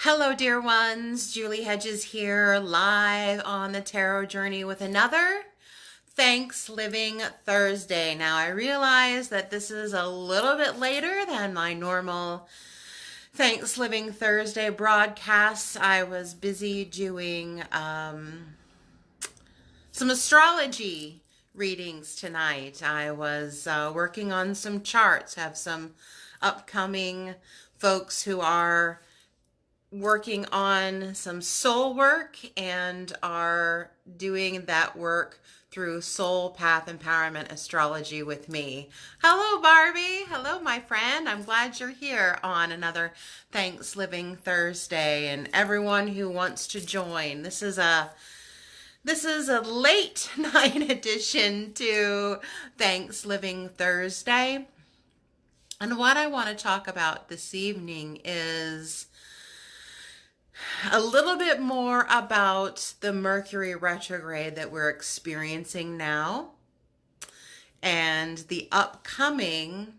Hello, dear ones. Julie Hedges here, live on the tarot journey with another Thanksgiving Thursday. Now, I realize that this is a little bit later than my normal Thanksgiving Thursday broadcasts. I was busy doing some astrology readings tonight. I was working on some charts, have some upcoming folks who are working on some soul work and are doing that work through Soul Path Empowerment Astrology with me. Hello, Barbie. Hello, my friend. I'm glad you're here on another Thanksgiving Thursday, and everyone who wants to join. This is a late night edition to Thanksgiving Thursday. And what I want to talk about this evening is a little bit more about the Mercury retrograde that we're experiencing now and the upcoming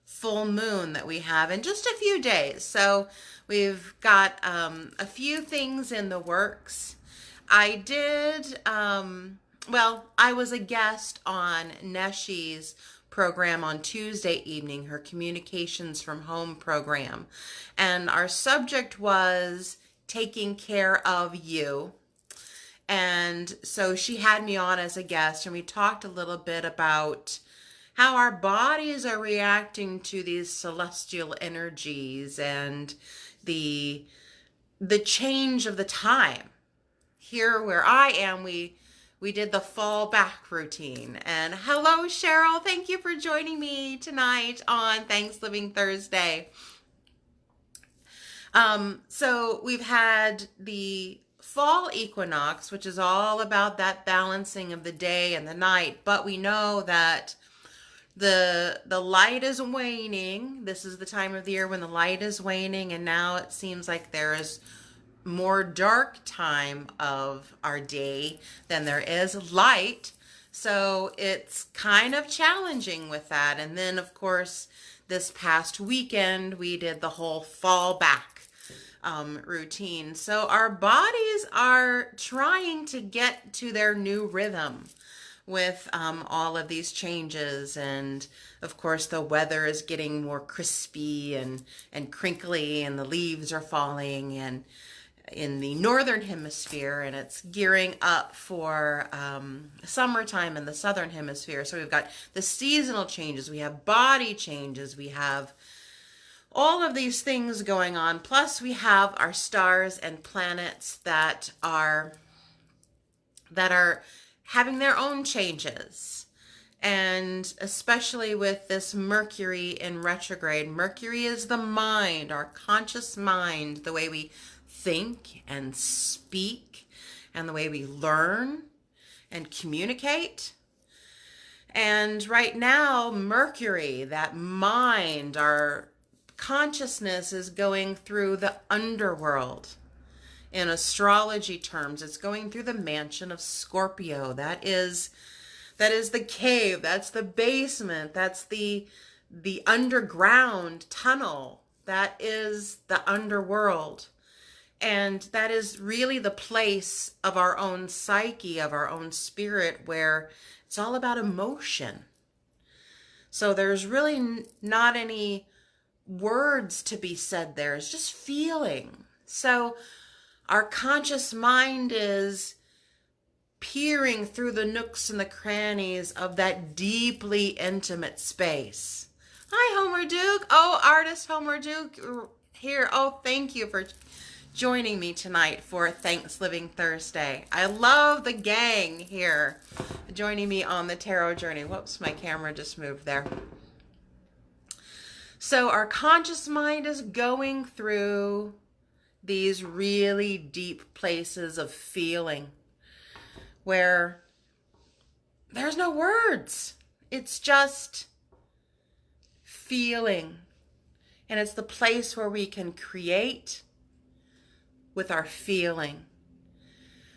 full moon that we have in just a few days. So we've got a few things in the works. I was a guest on Neshi's program on Tuesday evening, her Communications from Home program. And our subject was taking care of you. And so she had me on as a guest, and we talked a little bit about how our bodies are reacting to these celestial energies and the change of the time. Here where I am, we did the fall back routine. And hello, Cheryl. Thank you for joining me tonight on Thanksgiving Thursday. So we've had the fall equinox, which is all about that balancing of the day and the night. But we know that the light is waning. This is the time of the year when the light is waning. And now it seems like there is more dark time of our day than there is light. So it's kind of challenging with that. And then, of course, this past weekend, we did the whole fall back routine. So our bodies are trying to get to their new rhythm with all of these changes. And of course, the weather is getting more crispy and crinkly, and the leaves are falling and in the northern hemisphere, and it's gearing up for summertime in the southern hemisphere. So we've got the seasonal changes, we have body changes, we have all of these things going on. Plus we have our stars and planets that are having their own changes. And especially with this Mercury in retrograde, Mercury is the mind, our conscious mind, the way we think and speak, and the way we learn and communicate. And right now, Mercury, that mind, our consciousness, is going through the underworld. In astrology terms, it's going through the mansion of Scorpio. That is the cave, that's the basement, that's the underground tunnel, that is the underworld. And that is really the place of our own psyche, of our own spirit, where it's all about emotion. So there's really not any words to be said there. It's just feeling. So our conscious mind is peering through the nooks and the crannies of that deeply intimate space. Hi, Homer Duke. Oh, artist Homer Duke here. Oh, thank you for joining me tonight for Thanksgiving Thursday. I love the gang here joining me on the tarot journey. Whoops, my camera just moved there. So our conscious mind is going through these really deep places of feeling where there's no words. It's just feeling. And it's the place where we can create with our feeling.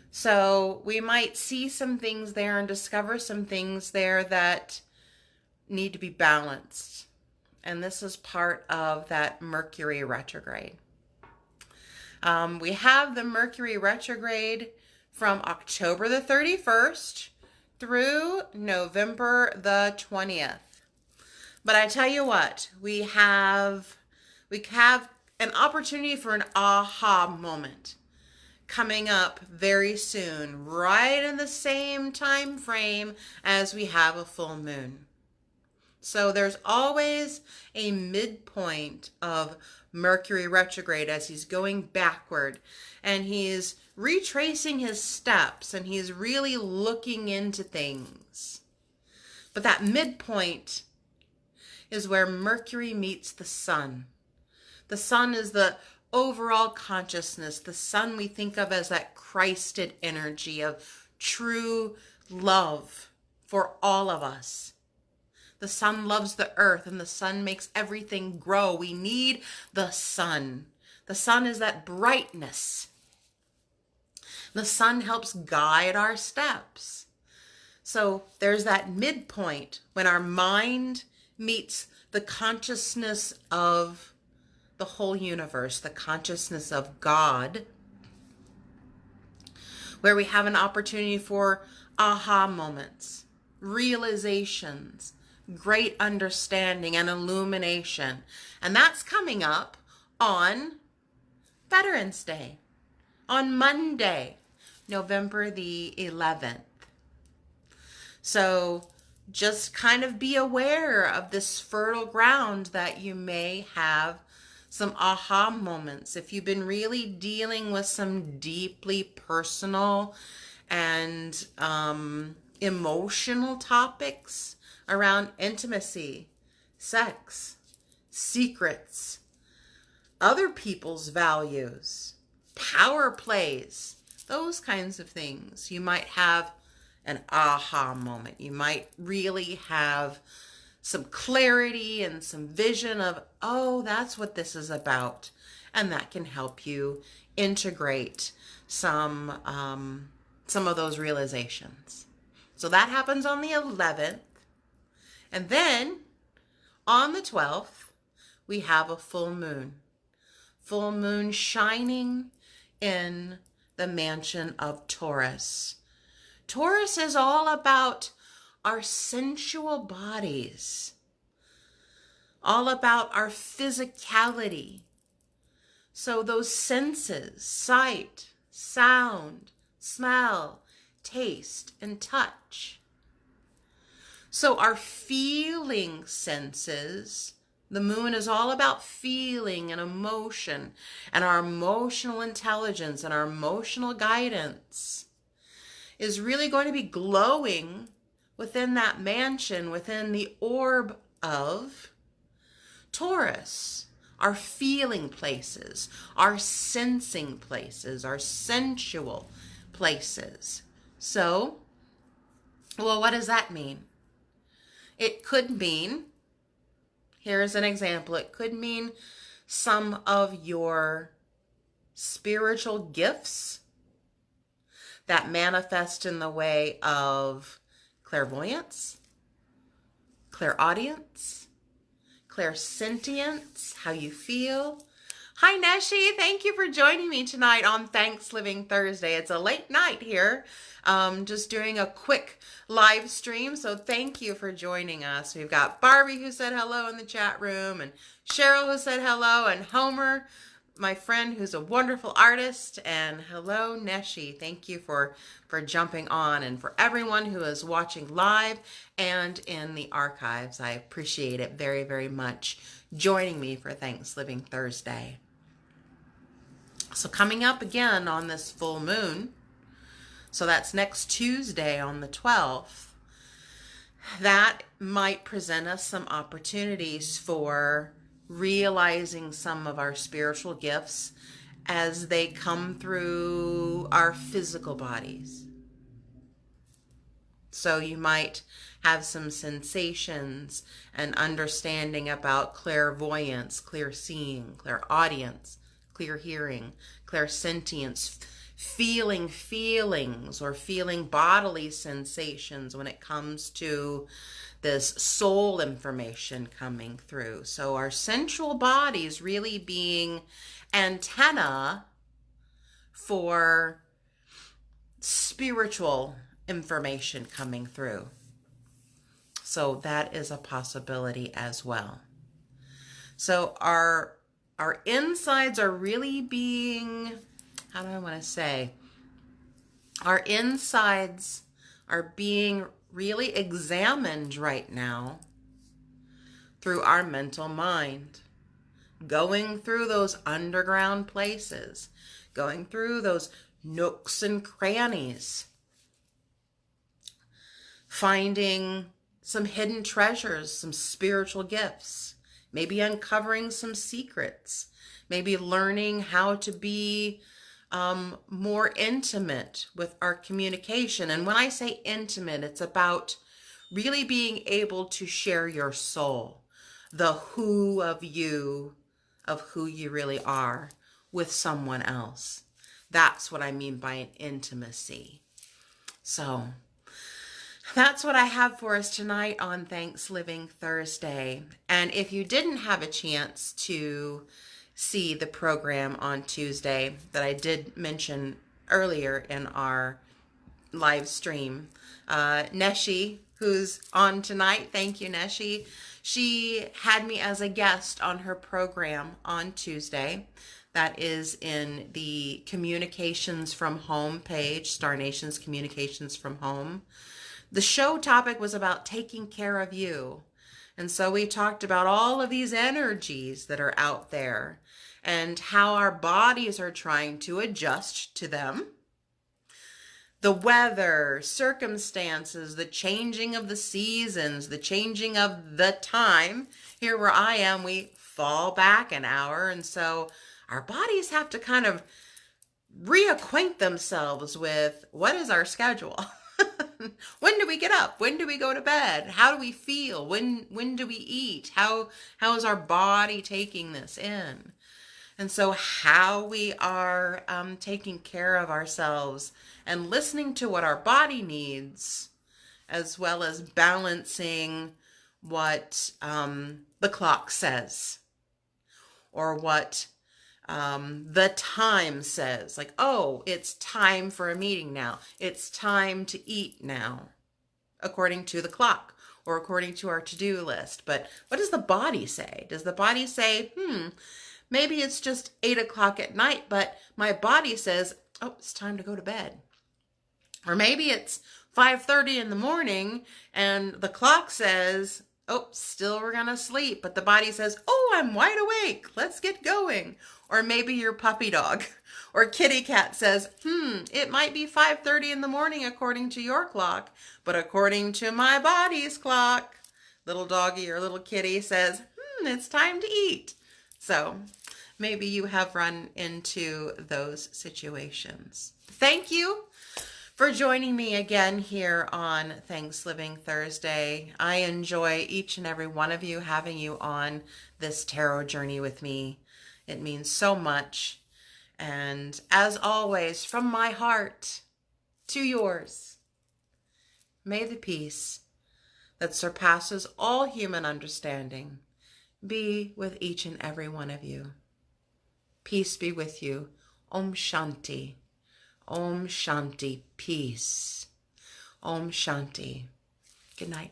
So we might see some things there and discover some things there that need to be balanced. And this is part of that Mercury retrograde. We have the Mercury retrograde from October the 31st through November the 20th. But I tell you what, we have an opportunity for an aha moment coming up very soon, right in the same time frame as we have a full moon. So there's always a midpoint of Mercury retrograde as he's going backward, and he's retracing his steps, and he's really looking into things. But that midpoint is where Mercury meets the sun. The sun is the overall consciousness. The sun we think of as that Christed energy of true love for all of us. The sun loves the earth, and the sun makes everything grow. We need the sun. The sun is that brightness. The sun helps guide our steps. So there's that midpoint when our mind meets the consciousness of the whole universe, the consciousness of God, where we have an opportunity for aha moments, realizations, great understanding and illumination. And that's coming up on Veterans Day, on Monday, November the 11th. So just kind of be aware of this fertile ground that you may have some aha moments. If you've been really dealing with some deeply personal and emotional topics around intimacy, sex, secrets, other people's values, power plays, those kinds of things, you might have an aha moment. You might really have some clarity and some vision of, oh, that's what this is about. And that can help you integrate some of those realizations. So that happens on the 11th. And then on the 12th, we have a full moon. Full moon shining in the mansion of Taurus. Taurus is all about our sensual bodies, all about our physicality. So those senses, sight, sound, smell, taste, and touch. So our feeling senses, the moon is all about feeling and emotion, and our emotional intelligence and our emotional guidance is really going to be glowing within that mansion, within the orb of Taurus. Our feeling places, our sensing places, our sensual places. So, well, what does that mean? It could mean, here's an example, it could mean some of your spiritual gifts that manifest in the way of clairvoyance, clairaudience, clairsentience, how you feel. Hi, Neshi. Thank you for joining me tonight on Thanksgiving Thursday. It's a late night here. Just doing a quick live stream. So thank you for joining us. We've got Barbie who said hello in the chat room, and Cheryl who said hello, and Homer, my friend who's a wonderful artist, and hello Neshi. Thank you for jumping on, and for everyone who is watching live and in the archives. I appreciate it very, very much joining me for Thanksgiving Thursday. So coming up again on this full moon, so that's next Tuesday on the 12th, that might present us some opportunities for realizing some of our spiritual gifts as they come through our physical bodies. So you might have some sensations and understanding about clairvoyance, clear seeing, clairaudience, clear hearing, clairsentience, feeling feelings or feeling bodily sensations when it comes to this soul information coming through. So our sensual bodies really being antenna for spiritual information coming through. So that is a possibility as well. So our insides are really being, how do I want to say? Our insides are being really examined right now through our mental mind. Going through those underground places, going through those nooks and crannies, finding some hidden treasures, some spiritual gifts, maybe uncovering some secrets, maybe learning how to be more intimate with our communication. And when I say intimate, it's about really being able to share your soul, the who of you, of who you really are, with someone else. That's what I mean by an intimacy. So that's what I have for us tonight on Thanksgiving Thursday. And if you didn't have a chance to see the program on Tuesday that I did mention earlier in our live stream, Neshi, who's on tonight, thank you, Neshi. She had me as a guest on her program on Tuesday. That is in the Communications from Home page, Star Nation's Communications from Home. The show topic was about taking care of you. And so we talked about all of these energies that are out there and how our bodies are trying to adjust to them. The weather, circumstances, the changing of the seasons, the changing of the time. Here where I am, we fall back an hour. And so our bodies have to kind of reacquaint themselves with what is our schedule. When do we get up? When do we go to bed? How do we feel? When do we eat? How is our body taking this in? And so how we are taking care of ourselves and listening to what our body needs, as well as balancing what the clock says, or what the time says. Like, oh, it's time for a meeting now. It's time to eat now, according to the clock or according to our to-do list. But what does the body say? Does the body say, maybe it's just 8 o'clock at night, but my body says, oh, it's time to go to bed. Or maybe it's 5:30 in the morning and the clock says, oh, still we're gonna sleep. But the body says, oh, I'm wide awake. Let's get going. Or maybe your puppy dog or kitty cat says, it might be 5:30 in the morning according to your clock, but according to my body's clock, little doggy or little kitty says, it's time to eat. So maybe you have run into those situations. Thank you for joining me again here on Thanksgiving Thursday. I enjoy each and every one of you, having you on this tarot journey with me. It means so much. And as always, from my heart to yours, may the peace that surpasses all human understanding be with each and every one of you. Peace be with you. Om Shanti. Om Shanti. Peace. Om Shanti. Good night.